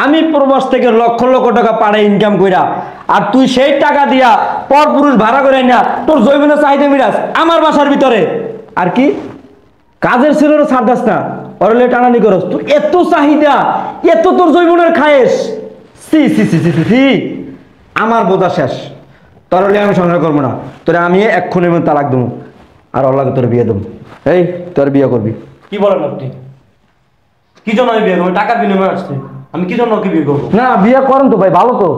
আমি প্রবাস থেকে লক্ষ লক্ষ টাকা পাড়ে ইনকাম কইরা আর তুই সেই টাকা দিয়া পরপুরুষ ভাড়া করে না তোর জৈবনের চাহিদা মিরাজ আমার বাসার ভিতরে আর কি কাজের ছেলেরও ছাড় দাস না অরলে টানানি করস তোর এত চাহিদা এত তোর জৈবনের খায়েস সি সি সি সি সি আমার বোঝা শেষ তরলে আমি সংসার করবো না তোরে আমি এক্ষুনি তালাক দেবো আর আল্লাহকে তোর বিয়ে দেবো এই তোর বিয়ে করবি কি বলেন আপনি? কি জন্য আমি বিয়ে করবো? টাকার বিনিময়ে আসছে, আমি কি জন্য ওকে বিয়ে করবো? না বিয়ে করেন তো ভাই ভালো তো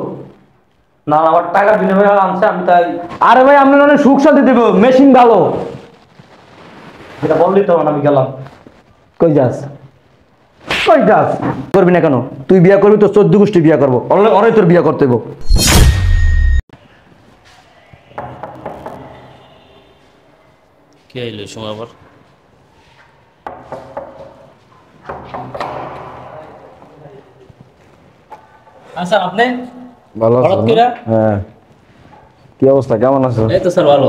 না আমার টাকার বিনিময়ে আনছে, আমি তাই। আরে ভাই আপনার অনেক সুখ শান্তি দেবো মেশিন ভালো এটা বললেই তো আমি গেলাম। কই যাস কই যাস করবি না কেন তুই বিয়ে করবি তো 14 গোষ্ঠী বিয়ে করবো অনেক তোর বিয়ে করতে হইব কে এলো সময় আবার? স্যার আপনি ভালো হঠাৎ করে? হ্যাঁ কি অবস্থা কেমন আছো এই তো স্যার ভালো।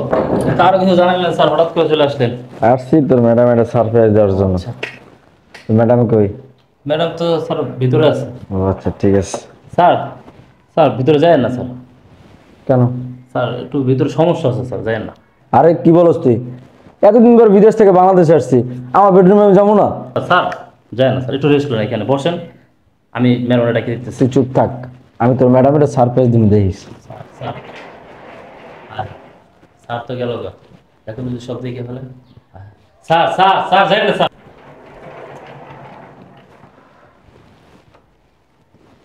কারো কিছু জানালেন স্যার, হঠাৎ করে চলে আসলেন? আসছি তোর ম্যাডাম একটা সারপ্রাইজ দেওয়ার জন্য ম্যাডাম কই ম্যাডাম তো স্যার ভিতরে আছে। ও আচ্ছা ঠিক আছে স্যার স্যার ভিতরে যায়েন না স্যার। কেন স্যার একটু ভিতরে সমস্যা আছে স্যার, যায়েন না। আরে কি বলস তুই এতদিন পর বিদেশ থেকে বাংলাদেশে আসছি আমার বেডরুমে আমি যাবো না স্যার যায়েন না স্যার, একটু রেস্ট করেন, এখানে বসেন, আমি ম্যাডামটা ডাকে দিতেছি। তুই চুপ থাক আমি তোর ম্যাডামের সারপ্রাইজ দিন দেখিস স্যার স্যার স্যার তো গেল গা, এখন যদি সব দেখে ফেলেন। স্যার স্যার স্যার যাই না স্যার।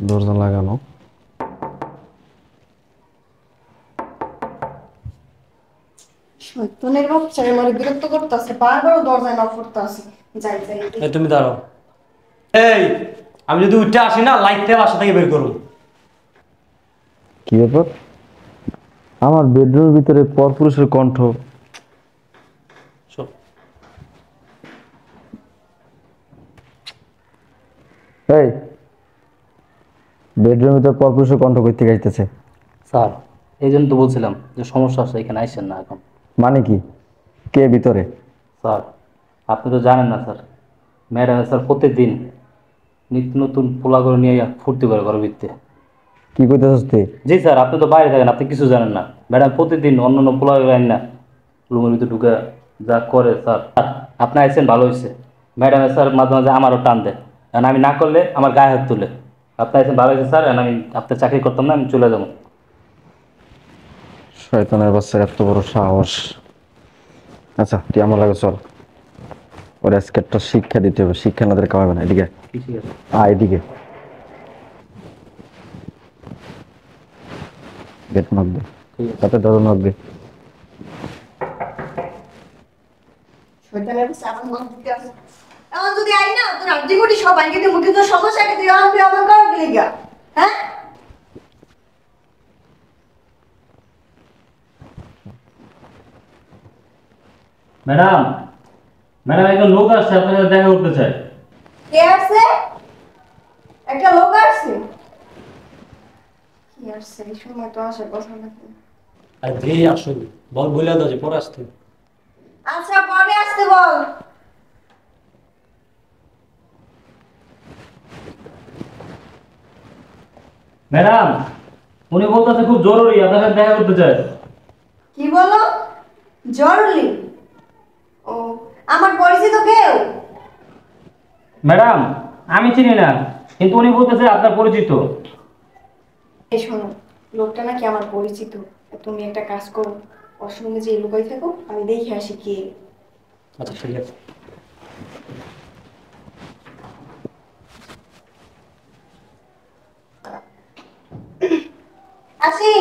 দরজা লাগানো শয়তানের বাচ্চা আমার বিরক্ত করতেছে বারবার দরজায় নক করতেছে যাই যাই এই তুমি দাঁড়াও। এই আমি যদি উঠে আসি না, লাইট থেকে বাসা থেকে বের করবো। কি ব্যাপার আমার বেডরুমের ভিতরে পরপুরুষের কণ্ঠ সব এই বেডরুমের ভিতরে পরপুরুষের কণ্ঠ করতে গাইতেছে স্যার এই জন্য তো বলছিলাম যে সমস্যা আছে, এখানে আইসেন না এখন। মানে কি কে ভিতরে স্যার আপনি তো জানেন না স্যার, ম্যাডাম স্যার প্রত্যেকদিন নিত্য নতুন পোলা করে নিয়ে ফুর্তি করে ঘরের ভিত্তিতে। কি করতেছিস তুই জি স্যার, আপনি তো বাইরে থাকেন, আপনি কিছু জানেন না। ম্যাডাম প্রতিদিন অন্য অন্য পোলা আইন না রুমের ভিতরে ঢুকে যা করে স্যার। আপনি আইসেন ভালো হয়েছে, ম্যাডাম স্যার মাঝে মাঝে আমারও টান দেয়, কারণ আমি না করলে আমার গায়ে হাত তুলে। আপনি আইসেন ভালো হয়েছে স্যার, আমি আপনার চাকরি করতাম না, আমি চলে যাবো। শয়তানের বাচ্চার এত বড় সাহস আচ্ছা তুই আমার লাগে চল ওর আজকে একটা শিক্ষা দিতে হবে শিক্ষা না দিলে খাওয়াবে না এদিকে ঠিক আছে এদিকে গেট নক দে তাতে ধরো নক দে শয়তানের বাচ্চা আমার মন দিতে আছে এখন যদি আই না তোর আদি গুটি সব আইকে দিয়ে মুখে তো সমস্যা কে তুই আনবি আমার কর গলি গা হ্যাঁ ম্যাডাম, ম্যাডাম একজন লোক আসছে আপনার সাথে দেখা করতে চায়। কে আছে একটা লোক আসছে কি আসছে এই সময় তো আসার কথা না আর ধীরে আসুন, বল বলে দাও যে পরে আসতে। আচ্ছা পরে আসতে বল ম্যাডাম উনি বলতেছে খুব জরুরি আপনার সাথে দেখা করতে চায়। কি বলো জরুরি ও আমার পরিচিত কেউ ম্যাডাম আমি চিনি না, কিন্তু উনি বলতেছে আপনার পরিচিত। এই শোনো লোকটা নাকি আমার পরিচিত তুমি একটা কাজ করো ওর সঙ্গে যে লুকাই থাকো আমি দেখে আসি কে আচ্ছা ঠিক আছে। আসি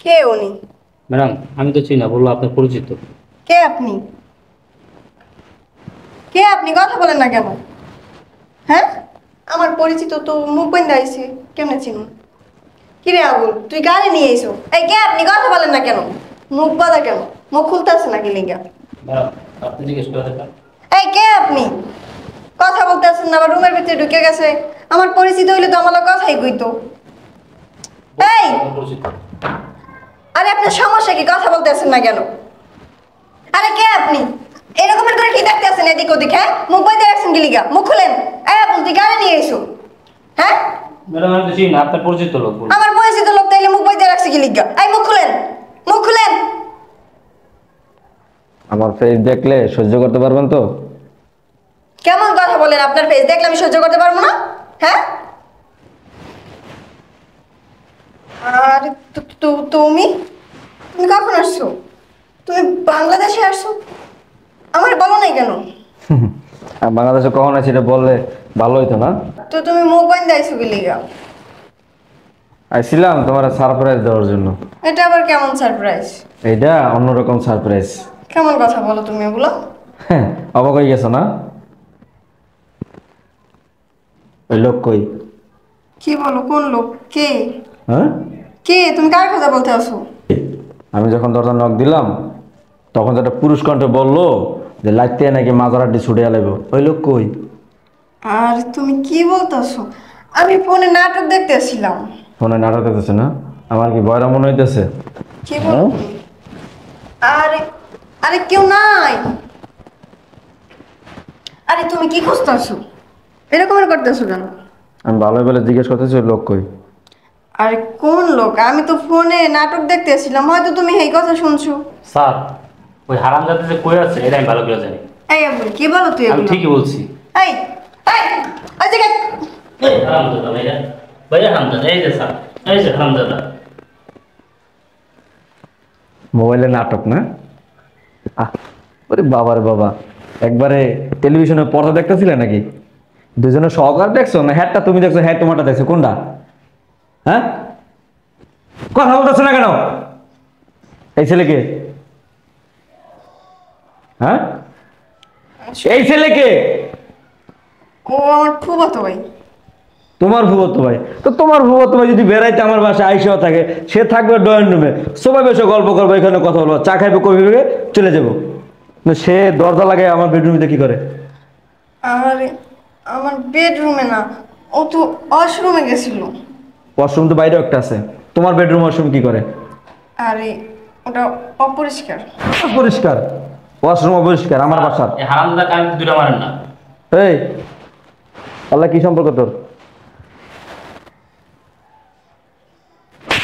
কে উনি ম্যাডাম আমি তো চিনি না, বললো আপনার পরিচিত। কে আপনি কে আপনি কথা বলেন না কেন হ্যাঁ আমার পরিচিত তো মুখ বন্ধ আইছে কেমনে চিনুন কিরে আবুল তুই গাড়ি নিয়ে এসো এই কে আপনি কথা বলেন না কেন মুখ বাঁধা কেন মুখ খুলতে আসে নাকি লিঙ্গা ম্যাডাম আপনি জিজ্ঞেস করে দেখেন। এই কে আপনি কথা বলতে আসেন না আবার রুমের ভিতরে ঢুকে গেছে আমার পরিচিত হইলে তো আমার কথাই কইতো এই পরিচিত আরে আপনার সমস্যা কি? কথা বলতেছেন না কেন? আরে কে আপনি? এরকমের করে কি দেখতে আছেন এদিক ওদিক? হ্যাঁ, মুখ বাইতে রাখছেন কি লিগা? মুখ খুলেন। এই আপনি তুই গাড়ি নিয়ে এসো। হ্যাঁ, ম্যাডাম আমি তো চিনি না, আপনার পরিচিত লোক বলুন। আমার পরিচিত লোক তাইলে মুখ বাইতে রাখছে কি লিগা? এই মুখ খুলেন, মুখ খুলেন। আমার ফেস দেখলে সহ্য করতে পারবেন তো? কেমন কথা বলেন? আপনার ফেস দেখলে আমি সহ্য করতে পারবো না? হ্যাঁ, আর তুমি তুমি কখন আসছো? তুমি বাংলাদেশে আসছো? আমার বলো নাই কেন? আর বাংলাদেশে কখন আছে এটা বললে ভালো হইতো না? তো তুমি মুখ বাইন্দা আইছো কি লিগা? আইছিলাম তোমার সারপ্রাইজ দেওয়ার জন্য। এটা আবার কেমন সারপ্রাইজ? এইটা অন্যরকম সারপ্রাইজ। কেমন কথা বলো তুমি এগুলো? অবাক হয়ে গেছো না? ওই লোক কই? কি বলো? কোন লোক? কে? হ্যাঁ, কে? তুমি কার কথা বলতে আসো? আমি যখন দরজা নক দিলাম তখন যেটা পুরুষ কণ্ঠে বললো যে লাইতে নাকি মাজারাটি ছুটে আলাইব, ওই লোক কই? আর তুমি কি বলতেছো? আমি ফোনে নাটক দেখতেছিলাম। ফোনে নাটক দেখতেছে না? আমার কি বয়রা মনে হইতেছে? কি বলো তুমি? আরে আরে কেউ নাই। আরে তুমি কি খুঁজতেছো? এরকম করতেছো কেন? আমি ভালো বলে জিজ্ঞেস করতেছি ওই লোক কই? আরে কোন লোক? আমি তো ফোনে নাটক দেখতেছিলাম, হয়তো তুমি এই কথা শুনছো। স্যার ওই হারামজাদা যে কই আছে এটা আমি ভালো করে জানি। এই আবুল কি বলো তুই আমি এগুলো? ঠিকই বলছি। এই এই ওই জায়গা এই হারামজাদা ভাইয়া, ভাইয়া হারামজাদা, এই যে স্যার, এই যে হারামজাদা। মোবাইলে নাটক না? ওরে বাবা রে বাবা, একবারে টেলিভিশনে পর্দা দেখতেছিলে নাকি? দুজনে সহকার দেখছো না হ্যাটটা তুমি দেখছো, হ্যাঁ তোমারটা দেখছো, কোনটা? হ্যাঁ, কথা বলতেছো না কেন? এই ছেলেকে? হ্যাঁ, এই ছেলেকে? ও আমার ফুফাতো ভাই। তোমার ভুবত ভাই? তো তোমার ভুবত ভাই যদি বেড়াইতে আমার বাসায় আইসাও থাকে, সে থাকবে ড্রয়িং রুমে, সবাই বসে গল্প করবো, এখানে কথা বলবো, চা খাইবো, কবি ভেবে চলে যাবো। কিন্তু সে দরজা লাগায় আমার বেডরুমে কি করে? আরে আমার বেডরুমে না, ও তো ওয়াশরুমে গেছিল। ওয়াশরুম তো বাইরেও একটা আছে, তোমার বেডরুম ওয়াশরুম কি করে? আরে ওটা অপরিষ্কার। পরিষ্কার? ওয়াশরুম অপরিষ্কার আমার বাসার? এই হারামজাদা কান দুটো মারেন না। এই আল্লাহ কি সম্পর্ক তোর?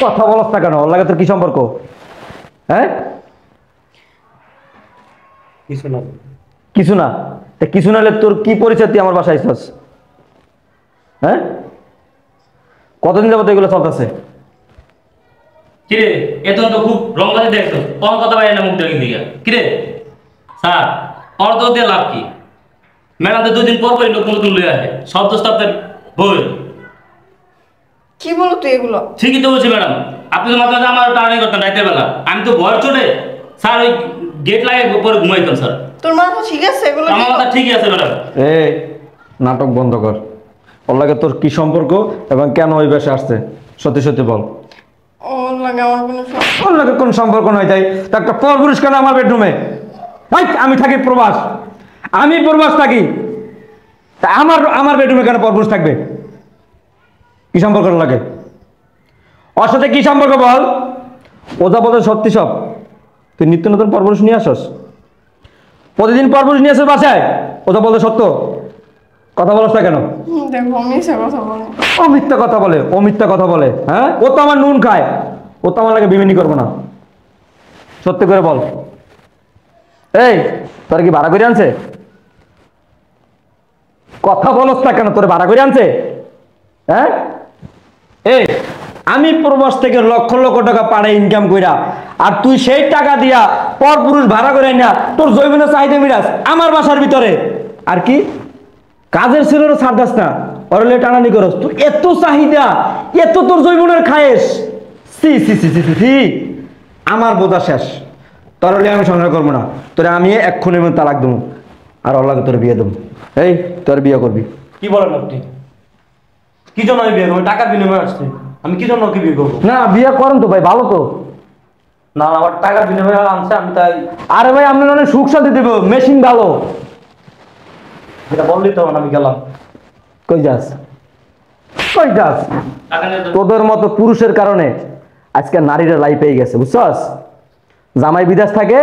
কথা বলস না কেন? আল্লাহ তোর কি সম্পর্ক? হ্যাঁ, কিছু না। কিছু না? তা কিছু না হলে তোর কি পরিচয়? তুই আমার বাসায় আইছস? হ্যাঁ, কতদিন যাবত এগুলো চলতেছে? কিরে এ তো খুব রং কথা দেখতো, কোন কথা বাইরে না মুখ দেখি দিকে। কিরে স্যার ওর তো দিয়ে লাভ কি? ম্যাডাম তো দুদিন পর পরই নতুন নতুন লয়ে আসে, সব দোষ তো আপনার বই। কি বলো তুই এগুলো? ঠিকই তো বলছি ম্যাডাম, আপনি তো মাঝে মাঝে আমার টানাই করতেন রাতের বেলা, আমি তো ভয় চড়ে স্যার ওই গেট লাগিয়ে পরে ঘুমাইতাম স্যার। তোর মাথা ঠিক আছে? এগুলো কি আমার কথা ঠিকই আছে ম্যাডাম। এ নাটক বন্ধ কর। আল্লাহকে তোর কি সম্পর্ক এবং কেন ওই বেশে আসছে? সত্যি সত্যি বল। ওর লাগে আমার কোনো আল্লাহকে কোন সম্পর্ক নয় তাই তা একটা পরপুরুষ কেন আমার বেডরুমে? আমি থাকি প্রবাস, আমি প্রবাস থাকি, তা আমার আমার বেডরুমে কেন পরপুরুষ থাকবে? কি সম্পর্ক লাগে? ওর সাথে কি সম্পর্ক বল? ওজা বলতে সত্যি সব? তুই নিত্য নতুন পরপুরুষ নিয়ে আসস, প্রতিদিন পরপুরুষ নিয়ে আসস বাসায়, ওজা বলতে সত্য? কথা বলস না কেন? দেখো মিশা কথা বলো। ও মিথ্যা কথা বলে, ও মিথ্যা কথা বলে। হ্যাঁ, ও তো আমার নুন খায়, ও তো আমার লাগে বিমিনি করবো না। সত্যি করে বল। এই তোর কি ভাড়া করে আনছে? কথা বলস না কেন? তোর ভাড়া করে আনছে? হ্যাঁ, এই আমি প্রবাস থেকে লক্ষ লক্ষ টাকা পাড়ে ইনকাম কইরা, আর তুই সেই টাকা দিয়া পরপুরুষ ভাড়া করে না তোর জৈবনের চাহিদা মিরাস আমার বাসার ভিতরে। আর কি কাজের ছেলেরও ছাড় দাস না, অরলে টানানি করস? তুই এত চাহিদা, এত তোর জৈবনের খায়েস, সি সি সি সি সি, আমার বোঝা শেষ। তোর হলে আমি সংসার করবো না, তোরে আমি এক্ষুনি তালাক দেবো, আর আল্লাহকে তোর বিয়ে দেবো। এই তোর বিয়ে করবি? কি বলেন আপনি? কি জন্য আমি বিয়ে করবো? টাকার বিনিময়ে আসছে, আমি কি জন্য ওকে বিয়ে করবো? না বিয়ে করেন তো ভাই, ভালো তো। না না, আমার টাকার বিনিময়ে আনছে, আমি তাই। আরে ভাই আপনার অনেক সুখ শান্তি দেবো, মেশিন ভালো। যেটা বললি তো আমি গেলাম। কই যাস? কই যাস? টাকা নিয়ে তো তোদের মতো পুরুষের কারণে আজকে নারীরা লাই পেয়ে গেছে, বুঝছস? জামাই বিদেশ থাকে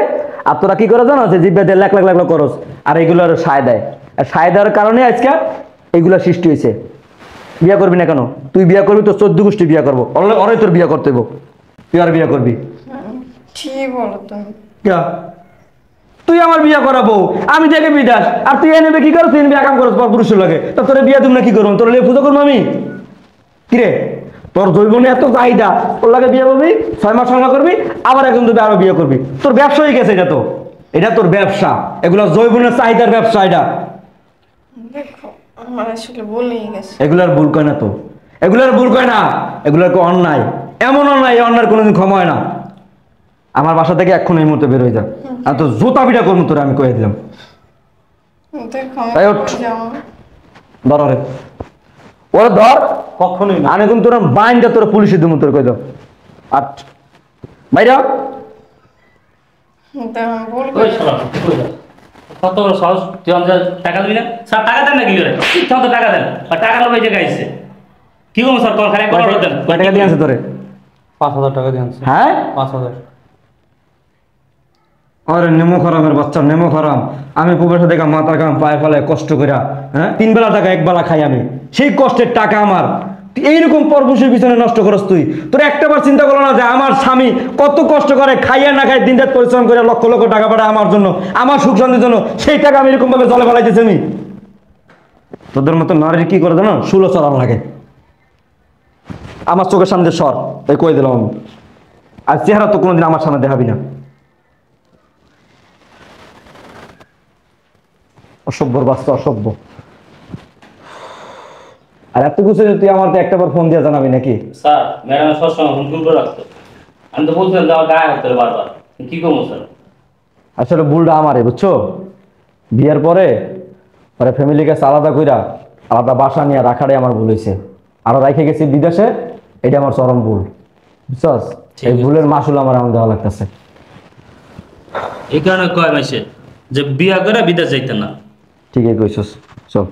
আর তোরা কি করে জানো, যে জিব্বা দিয়ে লাখ লাখ লাখ লাখ করস, আর এগুলোর সায় দেয়, আর সায় দেওয়ার কারণে আজকে এগুলা সৃষ্টি হয়েছে। বিয়া করবি না কেন? তুই বিয়া করবি, তোর 14 গোষ্ঠী বিয়া করবো, অনেক তোর বিয়া করতে হইব, তুই আর বিয়া করবি? ঠিক বলো তুমি। কিয়া? তুই আমার বিয়া করাবো, আমি দেখে বিদাস, আর তুই এনেবে কি করো? তুই এনেবে একাম করস পর পুরুষের লাগে, তা তোর বিয়া তুমি না কি করবো? তোর লিয়ে পুজো করবো আমি? কিরে তোর জৈবনে এত চাহিদা, তোর লাগে বিয়ে করবি, 6 মাস সংসার করবি, আবার এখন তুই আরো বিয়ে করবি। তোর ব্যবসা হয়ে গেছে, এটা তোর ব্যবসা, এগুলো জৈবনের চাহিদার ব্যবসা। এটা দেখো আমার আসলে ভুলেই গেছে। এগুলার ভুল কয় না তো, এগুলার ভুল কয় না, এগুলার কো অন্যায়, এমন অন্যায়, এই অন্যায়ের কোনোদিন ক্ষমা হয় না। আমার বাসা থেকে এখন এই মুহূর্তে বের হয়ে যা, আর তো জোতা পিটা করবো তোরে, আমি কয়ে দিলাম। দেখো তাই ওঠ। যাও। ধর রে, ওরে ধর, কখনোই না। আমি কিন্তু তোর বাইনটা তোর পুলিশে দিমু, তোর কই দাও। আর বাইরা দেখো আমি ভুল ওই করে শালা, কই যা? কত বড় সাহস, তুই আমাদের টাকা দিবি না? স্যার টাকা দেন না কি করে? ইচ্ছা মতো টাকা দেন, আর টাকা লোক এই জায়গায় আইছে। কি করবো স্যার, কোন খালি একবার অর্ডার দেন। কয় টাকা দিয়ে আনছে তোরে? 5,000 টাকা দিয়ে আনছে। হ্যাঁ, 5,000। আরে নেমো খরামের বাচ্চা, নেমো খরাম। আমি প্রবাসে দেখা মাথা কাম পায়ে ফেলে কষ্ট কইরা, হ্যাঁ 3 বেলা টাকা 1 বেলা খাই আমি, সেই কষ্টের টাকা আমার তুই এইরকম পরপুষের পিছনে নষ্ট করস। তোর একটাবার চিন্তা করলো না যে আমার স্বামী কত কষ্ট করে, খাইয়া না খাই দিন রাত পরিশ্রম করে লক্ষ লক্ষ টাকা পাঠায় আমার জন্য, আমার সুখ শান্তির জন্য, সেই টাকা আমি এরকম ভাবে জলে ফেলাইতেছি আমি? তোদের মতো নারীর কি করে জানো, শুলো চলান লাগে। আমার চোখের সামনে সর, এই কই দিলাম আমি। আর চেহারা তো কোনোদিন আমার সামনে দেখাবি না। অসভ্যর বাচ্চা, অসভ্য। আর এত কিছু তুই আমার তো একটাবার ফোন দিয়ে জানাবি নাকি? স্যার ম্যাডাম সবসময় ফোন করে রাখতো, আমি তো বলছিলাম যে আমার গায়ে হাত বারবার, কি করবো স্যার? আসলে ভুলটা আমারই, বুঝছো? বিয়ের পরে পরে ফ্যামিলিকে আলাদা কইরা আলাদা বাসা নিয়ে রাখাটাই আমার ভুল হয়েছে। আরো রেখে গেছি বিদেশে, এটা আমার চরম ভুল, বুঝছস? এই ভুলের মাসুল আমার দেওয়া লাগতেছে। এই কারণে কয় মাসে যে বিয়া করে বিদেশ যাইতেন না। ঠিকই কইছস, চল।